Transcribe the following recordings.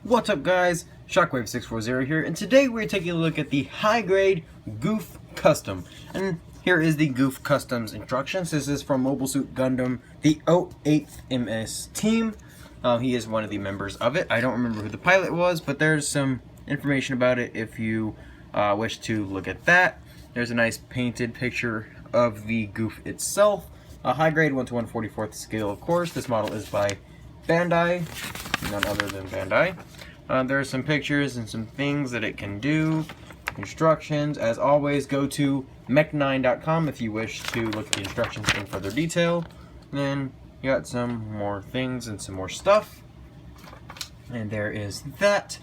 What's up guys, Shockwave640 here, and today we're taking a look at the high-grade GOUF Custom. And here is the GOUF Customs instructions. This is from Mobile Suit Gundam, the 08th MS team. He is one of the members of it. I don't remember who the pilot was, but there's some information about it if you wish to look at that. There's a nice painted picture of the GOUF itself. High-grade 1 to 1/44th scale, of course. This model is by Bandai, none other than Bandai. There are some pictures and some things that it can do. Instructions, as always, go to mech9.com if you wish to look at the instructions in further detail. And then you got some more things and some more stuff. And there is that.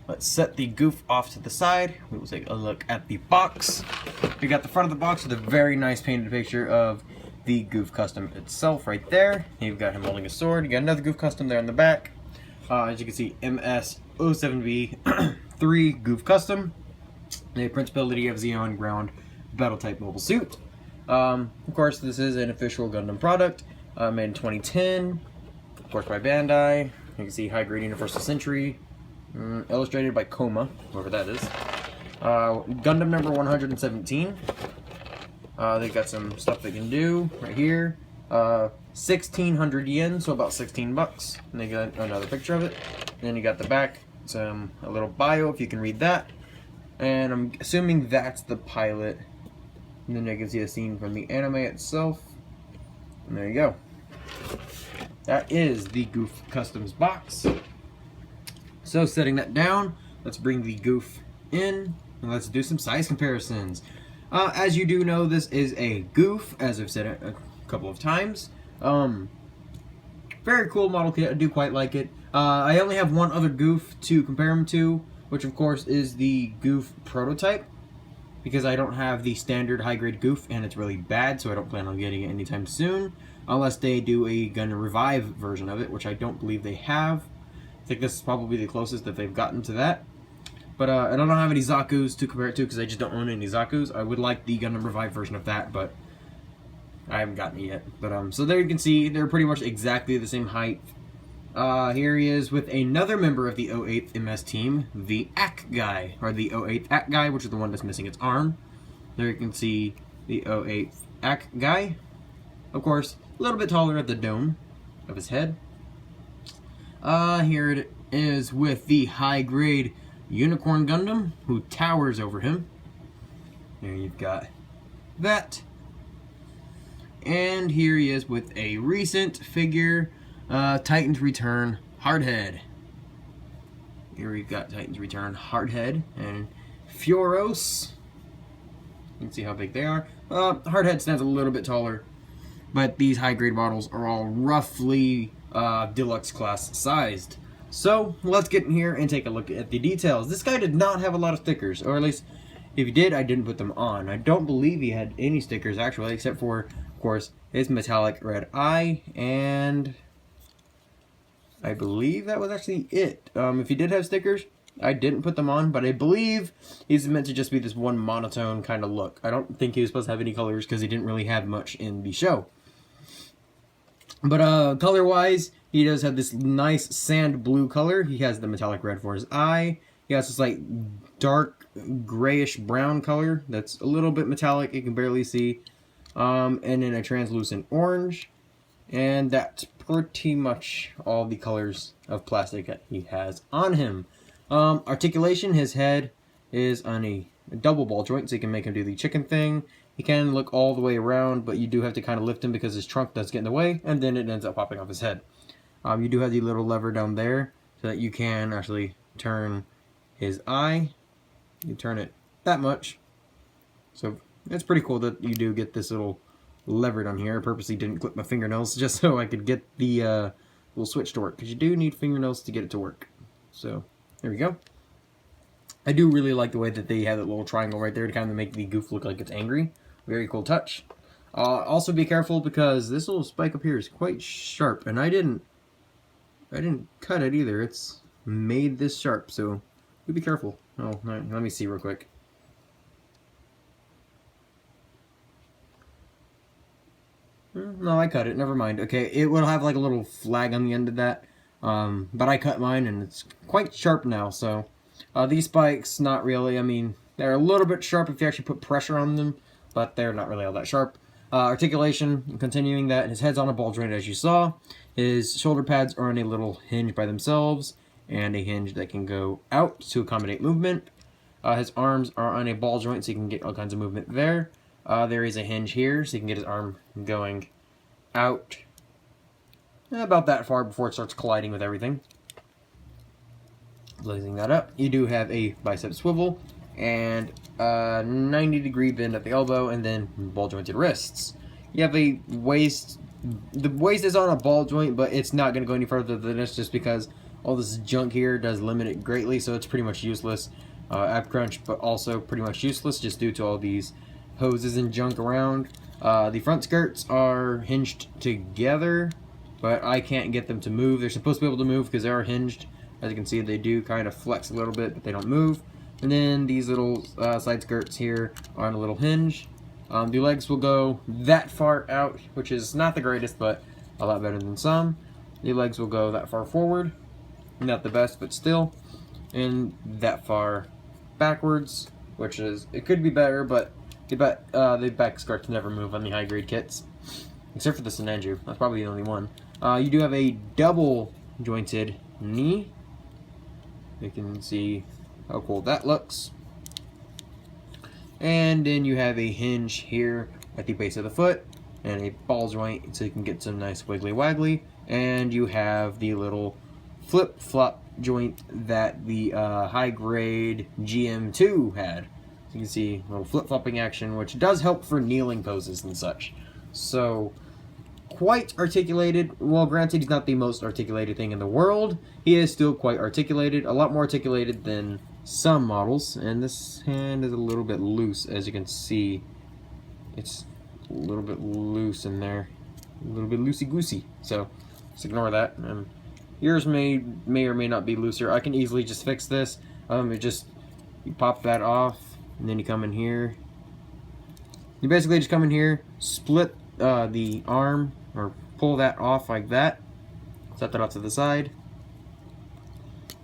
Let's set the GOUF off to the side. We will take a look at the box. We got the front of the box with a very nice painted picture of the GOUF Custom itself right there. You've got him holding a sword. You got another GOUF Custom there on the back. As you can see, MS-07B 3 GOUF Custom. A principality of Xeon ground battle type mobile suit. Of course, this is an official Gundam product, made in 2010, of course by Bandai. You can see high grade Universal Century, illustrated by Coma, whoever that is. Gundam number 117. They've got some stuff they can do right here. 1,600 yen, so about 16 bucks. And they got another picture of it. And then you got the back, a little bio if you can read that. And I'm assuming that's the pilot. And then you can see a scene from the anime itself. And there you go. That is the GOUF Customs box. So setting that down, let's bring the GOUF in and let's do some size comparisons. As you do know, this is a GOUF, as I've said it a couple of times. Very cool model kit. I do quite like it. I only have one other GOUF to compare them to, which of course is the GOUF prototype, because I don't have the standard high-grade GOUF and it's really bad, so I don't plan on getting it anytime soon, unless they do a Gundam Revive version of it, which I don't believe they have. I think this is probably the closest that they've gotten to that. But I don't have any Zaku's to compare it to because I just don't own any Zaku's. I would like the Gundam Revive version of that, but I haven't gotten it yet. But so there you can see they're pretty much exactly the same height. Here he is with another member of the 08th MS team, the AC guy, or the 08th AC guy, which is the one that's missing its arm. There you can see the 08th AC guy. Of course, a little bit taller at the dome of his head. Here it is with the high-grade Unicorn Gundam, who towers over him. There you've got that. And here he is with a recent figure, Titan's Return Hardhead. Here we've got Titan's Return Hardhead and Fioros. You can see how big they are. Hardhead stands a little bit taller, but these high-grade models are all roughly deluxe class sized. So let's get in here and take a look at the details. This guy did not have a lot of stickers, or at least if he did, I didn't put them on. I don't believe he had any stickers actually, except for, of course, his metallic red eye, and I believe that was actually it. If he did have stickers, I didn't put them on, but I believe he's meant to just be this one monotone kind of look. I don't think he was supposed to have any colors because he didn't really have much in the show. But color-wise, he does have this nice sand blue color. He has the metallic red for his eye. He has this like dark grayish brown color that's a little bit metallic. You can barely see. And then a translucent orange. And that's pretty much all the colors of plastic that he has on him. Articulation, his head is on a double ball joint, so you can make him do the chicken thing. He can look all the way around, but you do have to kind of lift him because his trunk does get in the way, and then it ends up popping off his head. You do have the little lever down there so that you can actually turn his eye. You turn it that much. So it's pretty cool that you do get this little lever down here. I purposely didn't clip my fingernails just so I could get the little switch to work, because you do need fingernails to get it to work. So there we go. I do really like the way that they have that little triangle right there to kind of make the GOUF look like it's angry. Very cool touch. Also be careful because this little spike up here is quite sharp, and I didn't cut it either. It's made this sharp, so be careful. Oh, let me see real quick. No, I cut it. Never mind. Okay, it will have like a little flag on the end of that. But I cut mine and it's quite sharp now, so these spikes, not really. I mean, they're a little bit sharp if you actually put pressure on them, but they're not really all that sharp. Articulation, continuing that, his head's on a ball joint as you saw. His shoulder pads are on a little hinge by themselves, and a hinge that can go out to accommodate movement. His arms are on a ball joint, so you can get all kinds of movement there. There is a hinge here, so you can get his arm going out about that far before it starts colliding with everything. Blazing that up, you do have a bicep swivel and a 90-degree bend at the elbow, and then ball jointed wrists. You have a waist. The waist is on a ball joint, but it's not going to go any further than this just because all this junk here does limit it greatly, so it's pretty much useless. Ab crunch, but also pretty much useless just due to all these hoses and junk around. The front skirts are hinged together, but I can't get them to move. They're supposed to be able to move because they are hinged. As you can see, they do kind of flex a little bit, but they don't move. And then these little side skirts here are on a little hinge. The legs will go that far out, which is not the greatest, but a lot better than some. The legs will go that far forward. Not the best, but still. And that far backwards, which is, it could be better, but the back skirts never move on the high grade kits. Except for the Sinanju. That's probably the only one. You do have a double jointed knee. You can see how cool that looks. And then you have a hinge here at the base of the foot and a ball joint so you can get some nice wiggly waggly. And you have the little flip flop joint that the high grade GM2 had. So you can see a little flip flopping action, which does help for kneeling poses and such. So quite articulated. Well, granted, he's not the most articulated thing in the world. He is still quite articulated, a lot more articulated than some models. And this hand is a little bit loose, as you can see. It's a little bit loose in there, a little bit loosey-goosey. So just ignore that. Yours may or may not be looser. I can easily just fix this. You pop that off, and then you come in here. You basically just come in here, split the arm, or pull that off like that, set that off to the side,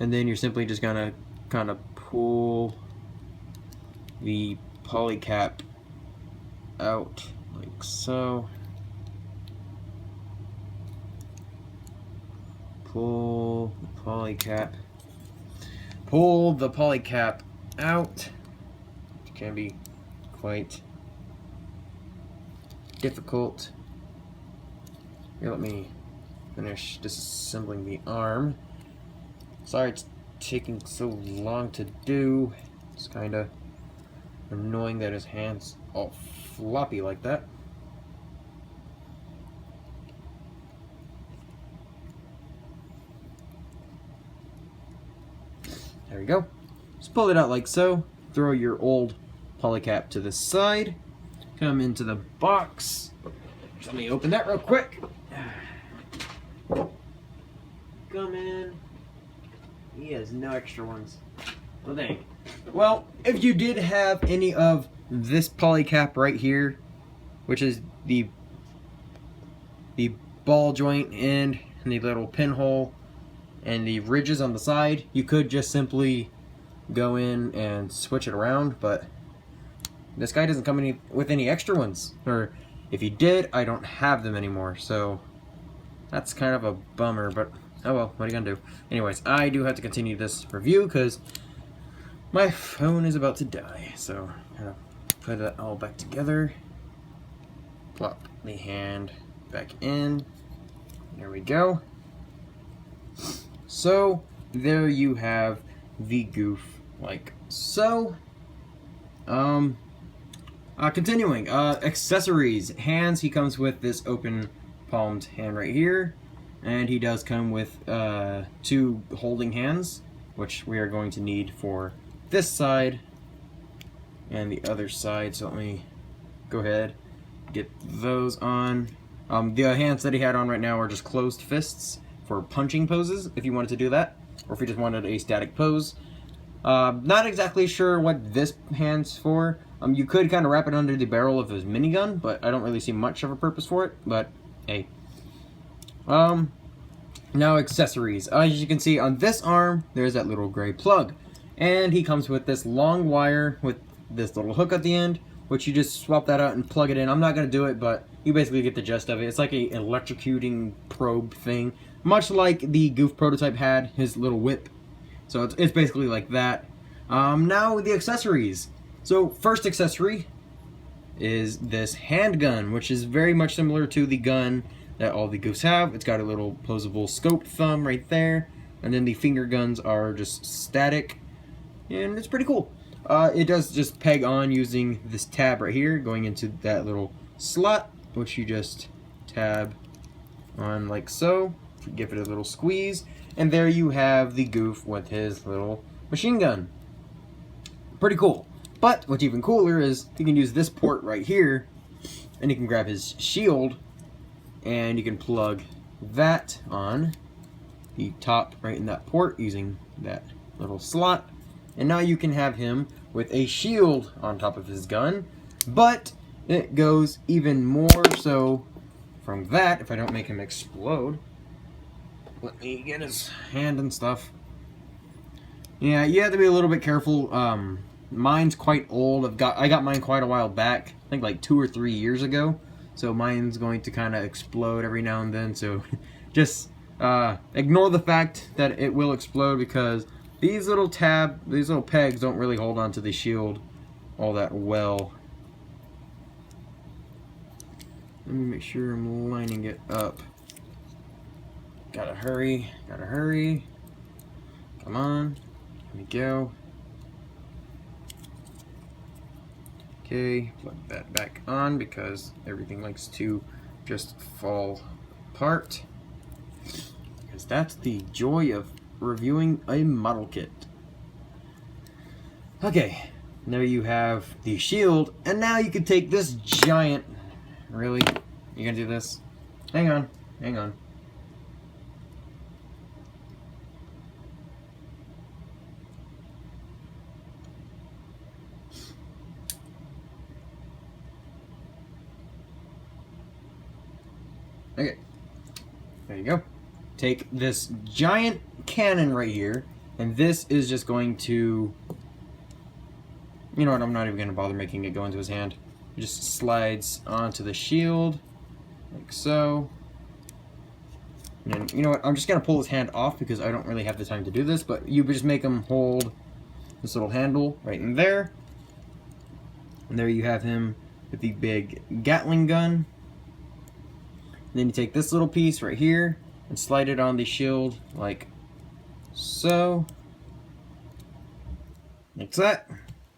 and then you're simply just gonna kind of pull the polycap out like so. Pull the polycap out, which can be quite difficult. Here, let me finish disassembling the arm. Sorry it's taking so long to do. It's kind of annoying that his hand's all floppy like that. There we go. Just pull it out like so. Throw your old polycap to the side. Come into the box. Let me open that real quick. Come in. He has no extra ones. Well, dang. Well, if you did have any of this polycap right here, which is the ball joint end and the little pinhole and the ridges on the side, you could just simply go in and switch it around, but this guy doesn't come with any extra ones. Or if he did, I don't have them anymore, so that's kind of a bummer, but oh well, what are you gonna do? Anyways, I do have to continue this review because my phone is about to die, so I'm gonna put it all back together. Plop the hand back in. There we go. So there you have the GOUF, like so. Continuing, accessories. Hands, he comes with this open palmed hand right here, and he does come with 2 holding hands, which we are going to need for this side and the other side. So let me go ahead, get those on. The hands that he had on right now are just closed fists for punching poses, if you wanted to do that, or if you just wanted a static pose. Not exactly sure what this hand's for. You could kind of wrap it under the barrel of his minigun, but I don't really see much of a purpose for it, but hey. Now accessories. As you can see on this arm, there's that little gray plug. And he comes with this long wire with this little hook at the end, which you just swap that out and plug it in. I'm not going to do it, but you basically get the gist of it. It's like a electrocuting probe thing, much like the GOUF prototype had, his little whip. So it's basically like that. Now the accessories. So first accessory is this handgun, which is very much similar to the gun that all the GOUFs have. It's got a little posable scoped thumb right there, and then the finger guns are just static, and it's pretty cool. It does just peg on using this tab right here, going into that little slot, which you just tab on like so. Give it a little squeeze, and there you have the GOUF with his little machine gun. Pretty cool. But what's even cooler is you can use this port right here, and you can grab his shield, and you can plug that on the top right in that port using that little slot. And now you can have him with a shield on top of his gun, but it goes even more so from that, if I don't make him explode. Let me get his hand and stuff. Yeah, you have to be a little bit careful. Mine's quite old. I got mine quite a while back. I think like 2 or 3 years ago. So mine's going to kind of explode every now and then. So just ignore the fact that it will explode, because these little pegs don't really hold onto the shield all that well. Let me make sure I'm lining it up. Gotta hurry, gotta hurry. Come on, here we go. Okay, plug that back on because everything likes to just fall apart. Because that's the joy of reviewing a model kit. Okay, there you have the shield, and now you can take this giant... Really? You gonna do this? Hang on, hang on. Okay, there you go. Take this giant cannon right here, and this is just going to... You know what, I'm not even going to bother making it go into his hand. It just slides onto the shield, like so. And then, you know what, I'm just going to pull his hand off because I don't really have the time to do this, but you just make him hold this little handle right in there. And there you have him with the big Gatling gun. And then you take this little piece right here and slide it on the shield like so. Like that.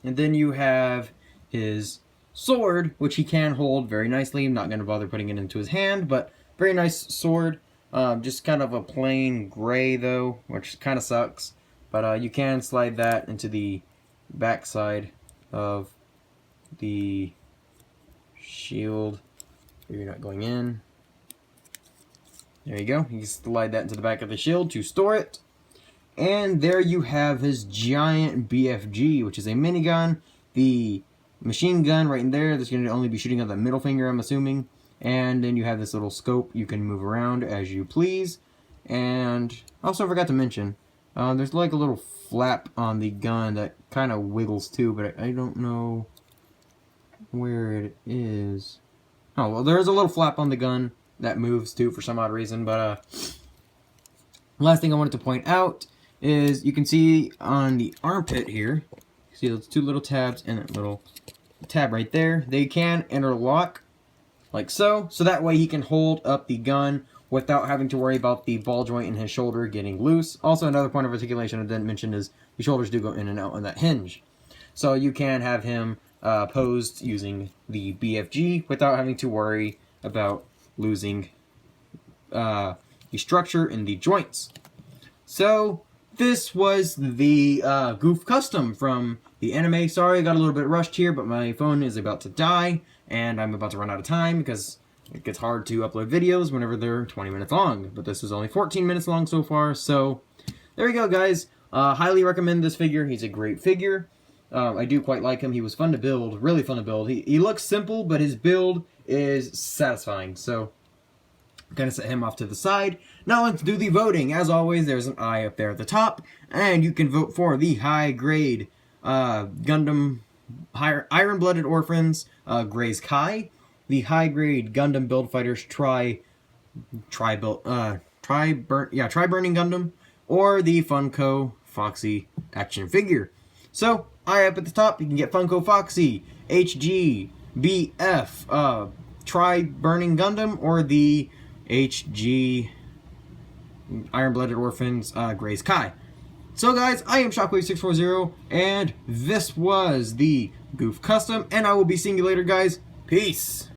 And then you have his sword, which he can hold very nicely. I'm not going to bother putting it into his hand, but very nice sword. Just kind of a plain gray though, which kind of sucks. But you can slide that into the back side of the shield. You're not going in. There you go. You can slide that into the back of the shield to store it. And there you have his giant BFG, which is a minigun. The machine gun right in there that's going to only be shooting at the middle finger, I'm assuming. And then you have this little scope you can move around as you please. And also forgot to mention, there's like a little flap on the gun that kind of wiggles too, but I don't know where it is. Oh, well, there's a little flap on the gun that moves too for some odd reason. But last thing I wanted to point out is you can see on the armpit here, see those two little tabs and that little tab right there. They can interlock like so. So that way he can hold up the gun without having to worry about the ball joint in his shoulder getting loose. Also, another point of articulation I didn't mention is the shoulders do go in and out on that hinge. So you can have him posed using the BFG without having to worry about losing the structure in the joints. So this was the GOUF custom from the anime. Sorry, I got a little bit rushed here, but my phone is about to die, and I'm about to run out of time because it gets hard to upload videos whenever they're 20 minutes long. But this is only 14 minutes long so far, so there you go, guys. Highly recommend this figure. He's a great figure. I do quite like him. He was fun to build, really fun to build. He looks simple, but his build is satisfying. So Gonna set him off to the side. Now let's do the voting. As always, there's an eye up there at the top, and you can vote for the high grade Gundam Iron-Blooded Orphans Gray's Kai, the high grade Gundam Build Fighters Tri-Burning Gundam, or the Funko Foxy action figure. So, eye up at the top, you can get Funko Foxy, HGBF, Tri-Burning Gundam, or the HG Iron-Blooded Orphans Gray's Kai. So guys, I am Shockwave640, and this was the GOUF Custom, and I will be seeing you later, guys. Peace!